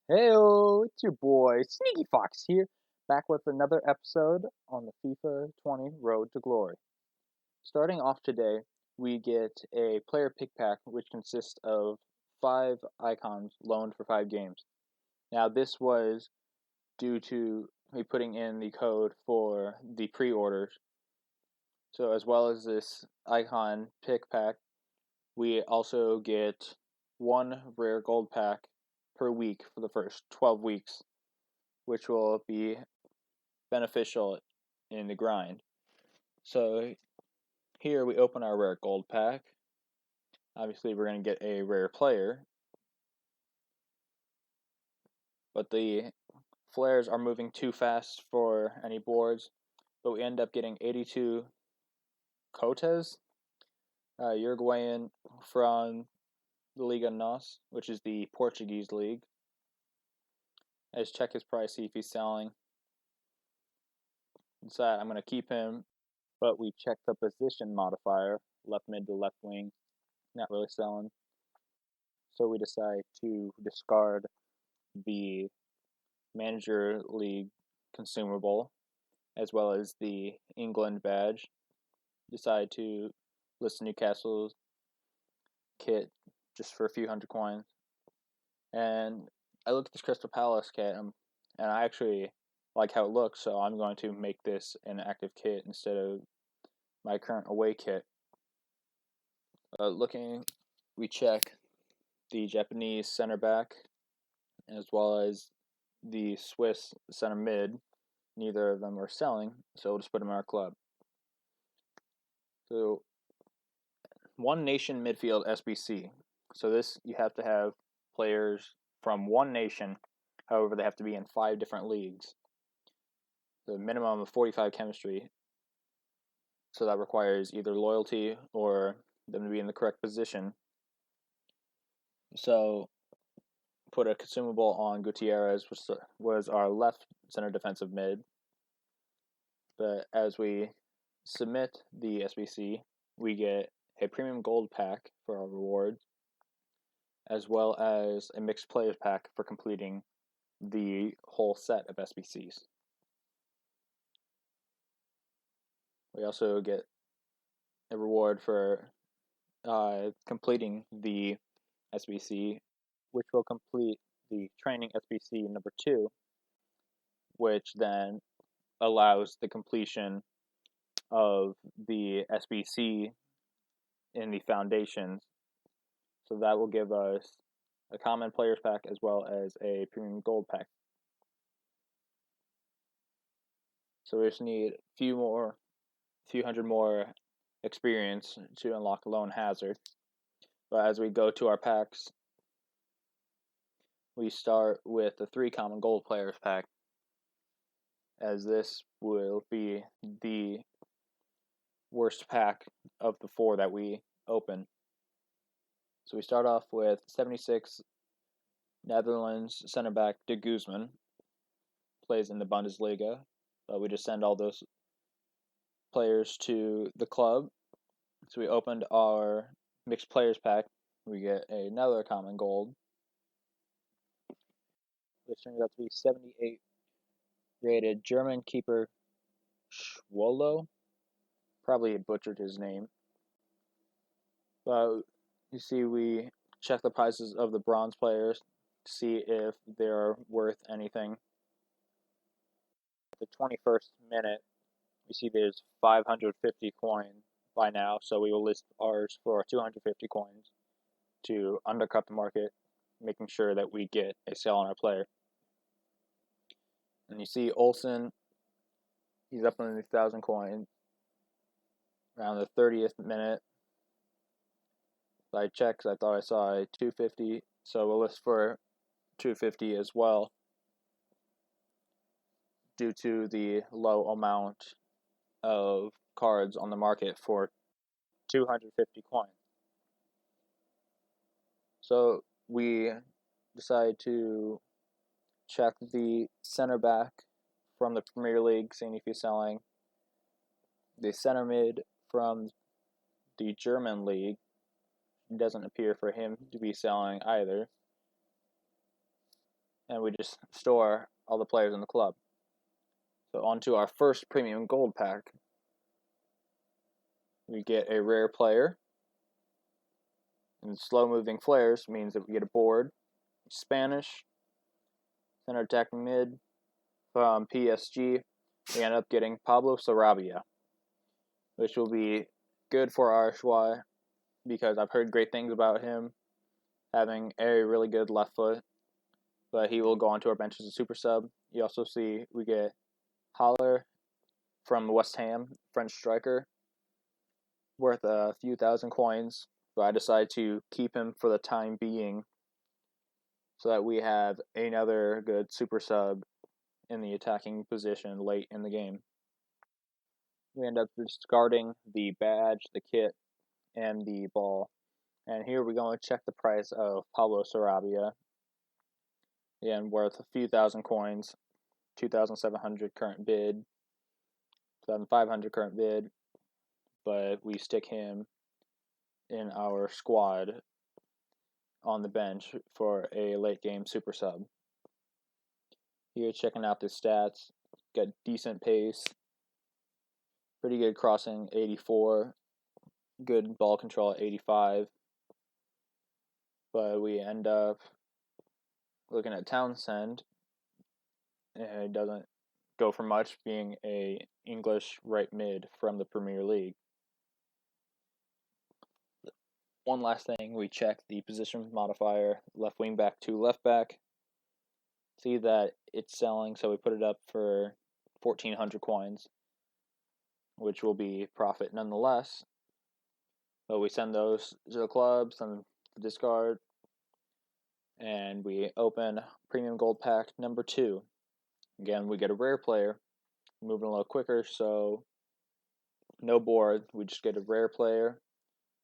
Heyo, it's your boy Sneaky Fox here, back with another episode on the FIFA 20 Road to Glory. Starting off today, we get a player pick pack which consists of 5 icons loaned for 5 games. Now, this was due to me putting in the code for the pre-orders. So, as well as this icon pick pack, we also get 1 rare gold pack per week for the first 12 weeks, which will be beneficial in the grind. So here we open our rare gold pack. Obviously we're going to get a rare player, but the flares are moving too fast for any boards, but we end up getting 82 Cotes, Uruguayan from the Liga NOS, which is the Portuguese league. Let's check his price, see if he's selling. Decide I'm going to keep him, but we check the position modifier, left mid to left wing, not really selling. So we decide to discard the Manager League consumable as well as the England badge. Decide to list Newcastle's kit just for a few hundred coins. And I look at this Crystal Palace kit and I actually like how it looks, so I'm going to make this an active kit instead of my current away kit. We check the Japanese center back as well as the Swiss center mid. Neither of them are selling, so we'll just put them in our club. So, one nation midfield SBC. So this, you have to have players from one nation. However, they have to be in 5 different leagues. The minimum of 45 chemistry. So that requires either loyalty or them to be in the correct position. So put a consumable on Gutierrez, which was our left center defensive mid. But as we submit the SBC, we get a premium gold pack for our rewards, as well as a mixed players pack for completing the whole set of SBCs. We also get a reward for completing the SBC, which will complete the training SBC number 2, which then allows the completion of the SBC in the foundations. So that will give us a common players pack as well as a premium gold pack. So we just need a few hundred more experience to unlock Lone Hazard. But as we go to our packs, we start with the 3 common gold players pack, as this will be the worst pack of the 4 that we open. So we start off with 76 Netherlands center back De Guzman, plays in the Bundesliga. We just send all those players to the club. So we opened our mixed players pack. We get another common gold, which turns out to be 78 rated German keeper Schwolo. Probably butchered his name. But you see, we check the prices of the bronze players to see if they're worth anything. At the 21st minute, we see there's 550 coins by now, so we will list ours for 250 coins to undercut the market, making sure that we get a sale on our player. And you see Olsen, he's up on 1,000 coins around the 30th minute. So I checked, I thought I saw a 250, so we'll list for 250 as well, due to the low amount of cards on the market for 250 coins. So we decide to check the center back from the Premier League, seeing if he's selling. The center mid from the German league, doesn't appear for him to be selling either. and we just store all the players in the club. So on to our first premium gold pack. We get a rare player, and slow moving flares means that we get a board. Spanish, center attacking mid from PSG. We end up getting Pablo Sarabia, which will be good for our Schwa because I've heard great things about him having a really good left foot, but he will go onto our bench as a super sub. You also see we get Haller from West Ham, French striker, worth a few thousand coins, but I decided to keep him for the time being so that we have another good super sub in the attacking position late in the game. We end up discarding the badge, the kit, and the ball. And here we're going to check the price of Pablo Sarabia. Again, worth a few thousand coins, 2,700 current bid, 2,500 current bid, but we stick him in our squad on the bench for a late game super sub. Here, checking out the stats, got decent pace, pretty good crossing, 84, good ball control at 85, but we end up looking at Townsend, and it doesn't go for much, being a English right mid from the Premier League. One last thing, we check the position modifier, left wing back to left back. See that it's selling, so we put it up for 1,400 coins, which will be profit nonetheless. But we send those to the club, send them to discard, and we open premium gold pack number 2. Again, we get a rare player, moving a little quicker, so no board. We just get a rare player.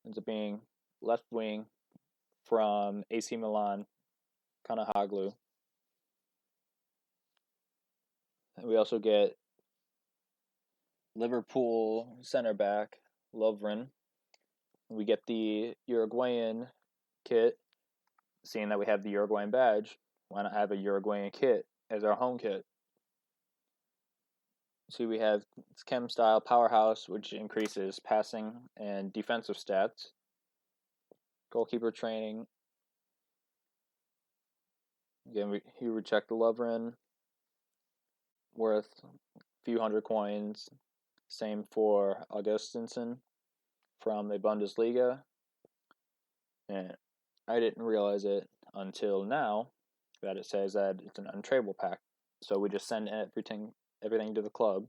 Ends up being left wing from AC Milan, Kanahaglu. And we also get Liverpool center back, Lovren. We get the Uruguayan kit, seeing that we have the Uruguayan badge. Why not have a Uruguayan kit as our home kit? See, we have Chem Style Powerhouse, which increases passing and defensive stats. Goalkeeper training. Again, here we check the Lovren, worth a few hundred coins. Same for Augustinsson from the Bundesliga. And I didn't realize it until now that it says that it's an untradeable pack. So we just send everything to the club.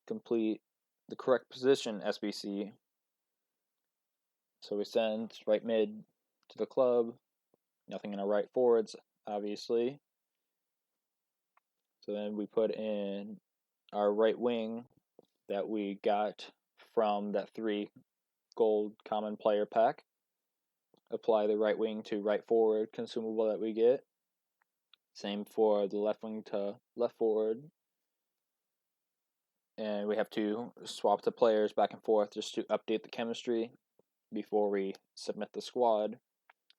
Complete the correct position SBC. So we send right mid to the club. Nothing in our right forwards, obviously. So then we put in our right wing that we got from that 3 gold common player pack. Apply the right wing to right forward consumable that we get. Same for the left wing to left forward. And we have to swap the players back and forth just to update the chemistry before we submit the squad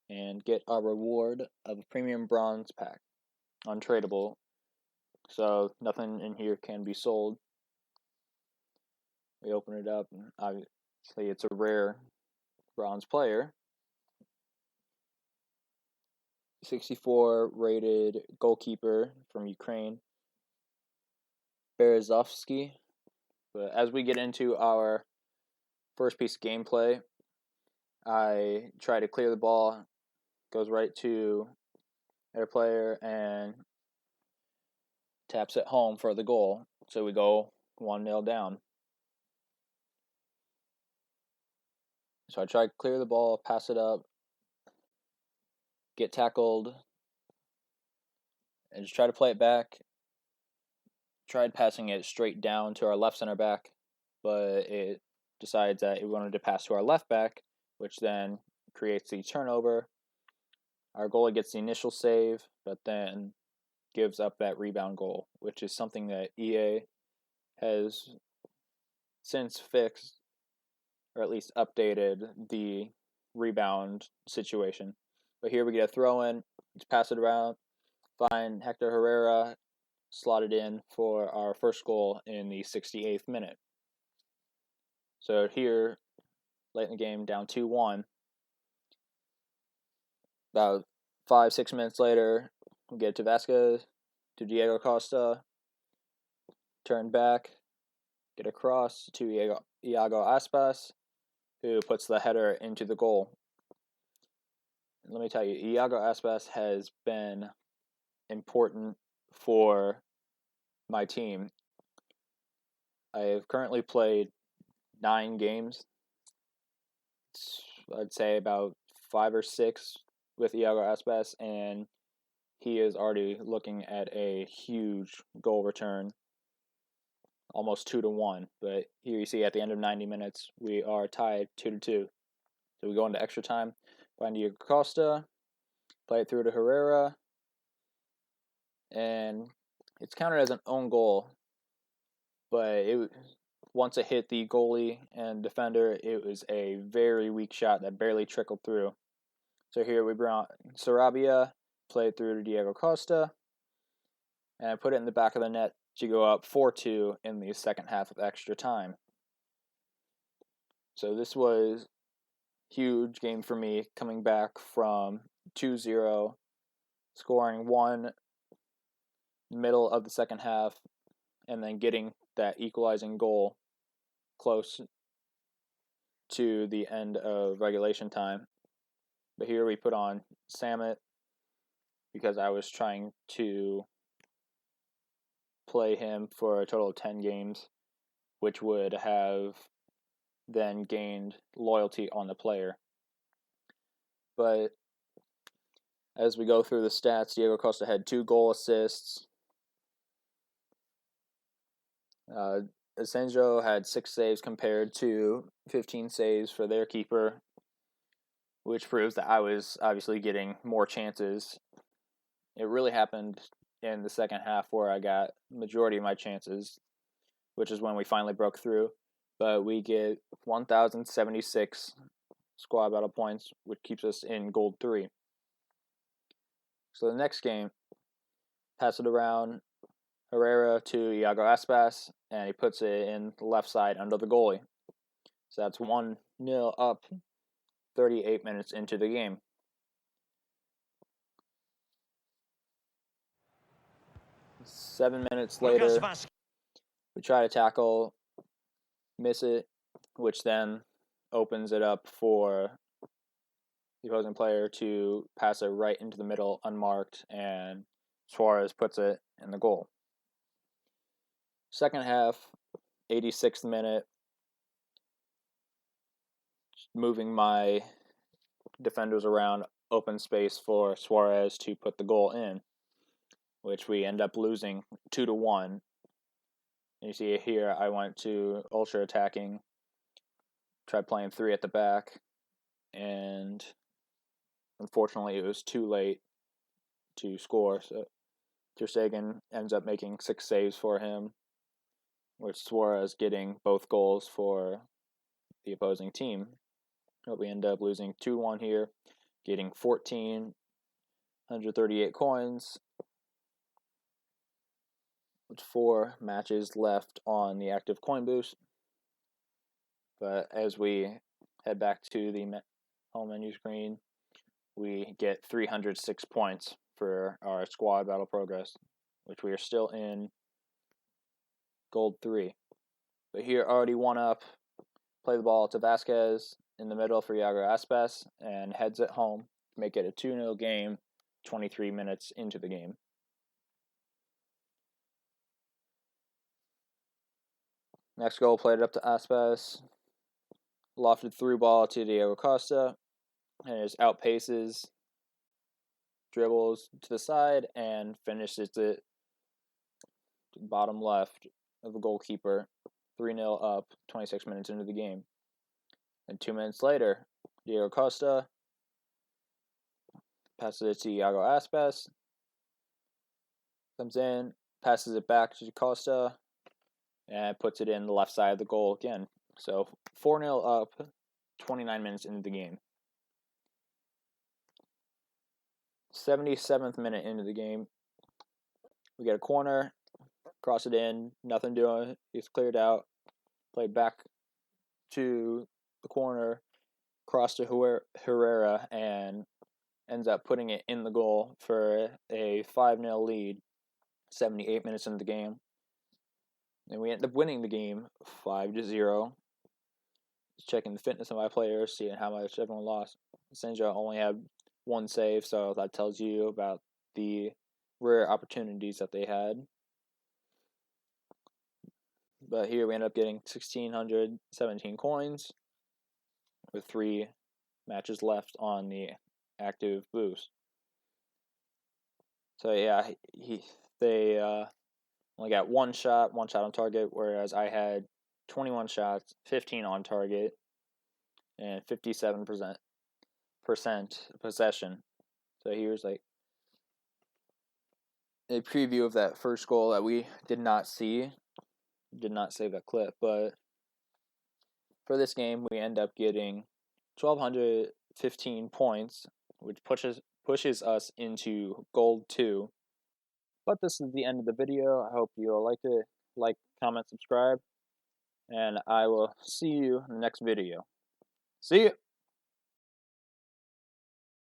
and get our reward of a premium bronze pack, untradeable. So nothing in here can be sold. We open it up, and obviously it's a rare bronze player. 64 rated goalkeeper from Ukraine, Berezovsky. But as we get into our first piece of gameplay, I try to clear the ball, goes right to their player, and taps it home for the goal. So we go 1-0 down. So I try to clear the ball, pass it up, get tackled, and just try to play it back. Tried passing it straight down to our left center back, but it decides that it wanted to pass to our left back, which then creates the turnover. Our goalie gets the initial save, but then gives up that rebound goal, which is something that EA has since fixed, or at least updated the rebound situation. But here we get a throw in, Let's pass it around. Find Hector Herrera slotted in for our first goal in the 68th minute. So here, late in the game, down 2-1. About 5-6 minutes later, we get to Vasquez, to Diego Costa, turn back, get across to Iago Aspas, who puts the header into the goal. And let me tell you, Iago Aspas has been important for my team. I have currently played 9 games. I'd say about 5 or 6 with Iago Aspas, and he is already looking at a huge goal return, almost 2-1. But here you see at the end of 90 minutes, we are tied 2-2. So we go into extra time, find Diego Costa, play it through to Herrera, and it's counted as an own goal. But once it hit the goalie and defender, it was a very weak shot that barely trickled through. So here we brought Sarabia, played through to Diego Costa, and put it in the back of the net to go up 4-2 in the second half of extra time. So this was a huge game for me, coming back from 2-0, scoring 1 middle of the second half, and then getting that equalizing goal close to the end of regulation time. But here we put on Samet because I was trying to play him for a total of 10 games, which would have then gained loyalty on the player. But as we go through the stats, Diego Costa had 2 goal assists. Asenjo had 6 saves compared to 15 saves for their keeper, which proves that I was obviously getting more chances. It really happened in the second half where I got majority of my chances, which is when we finally broke through. But we get 1,076 squad battle points, which keeps us in gold 3. So the next game, pass it around, Herrera to Iago Aspas, and he puts it in the left side under the goalie. So that's 1-0 up 38 minutes into the game. Seven minutes later, we try to tackle, miss it, which then opens it up for the opposing player to pass it right into the middle unmarked, and Suarez puts it in the goal. Second half, 86th minute, moving my defenders around, open space for Suarez to put the goal in, which we end up losing 2-1. And you see it here, I went to ultra attacking, tried playing 3 at the back, and unfortunately it was too late to score. So Ter Stegen ends up making 6 saves for him, with Suarez getting both goals for the opposing team. But we end up losing 2-1 here, getting 1,438 coins, with 4 matches left on the active coin boost. But as we head back to the home menu screen, we get 306 points for our squad battle progress, which we are still in gold 3. But here, already 1 up, play the ball to Vasquez in the middle for Iago Aspas, and heads it home to make it a 2-0 game 23 minutes into the game. Next goal, played it up to Aspas, lofted through ball to Diego Costa, and just outpaces, dribbles to the side, and finishes it to the bottom left of the goalkeeper, 3-0 up, 26 minutes into the game. And 2 minutes later, Diego Costa passes it to Iago Aspas, comes in, passes it back to Costa, and puts it in the left side of the goal again. So 4-0 up, 29 minutes into the game. 77th minute into the game, we get a corner, cross it in, nothing doing. It's cleared out, played back to the corner, cross to Herrera, and ends up putting it in the goal for a 5-0 lead. 78 minutes into the game, and we end up winning the game 5-0. Checking the fitness of my players, seeing how much everyone lost. Senja only had one save, so that tells you about the rare opportunities that they had. But here we end up getting 1,617 coins with 3 matches left on the active boost. So yeah, they only got one shot on target, whereas I had 21 shots, 15 on target, and 57% possession. So here's like a preview of that first goal that we did not see. Did not save that clip, but for this game we end up getting 1,215 points, which pushes us into Gold 2. But this is the end of the video. I hope you all liked it. Like, comment, subscribe, and I will see you in the next video. See ya!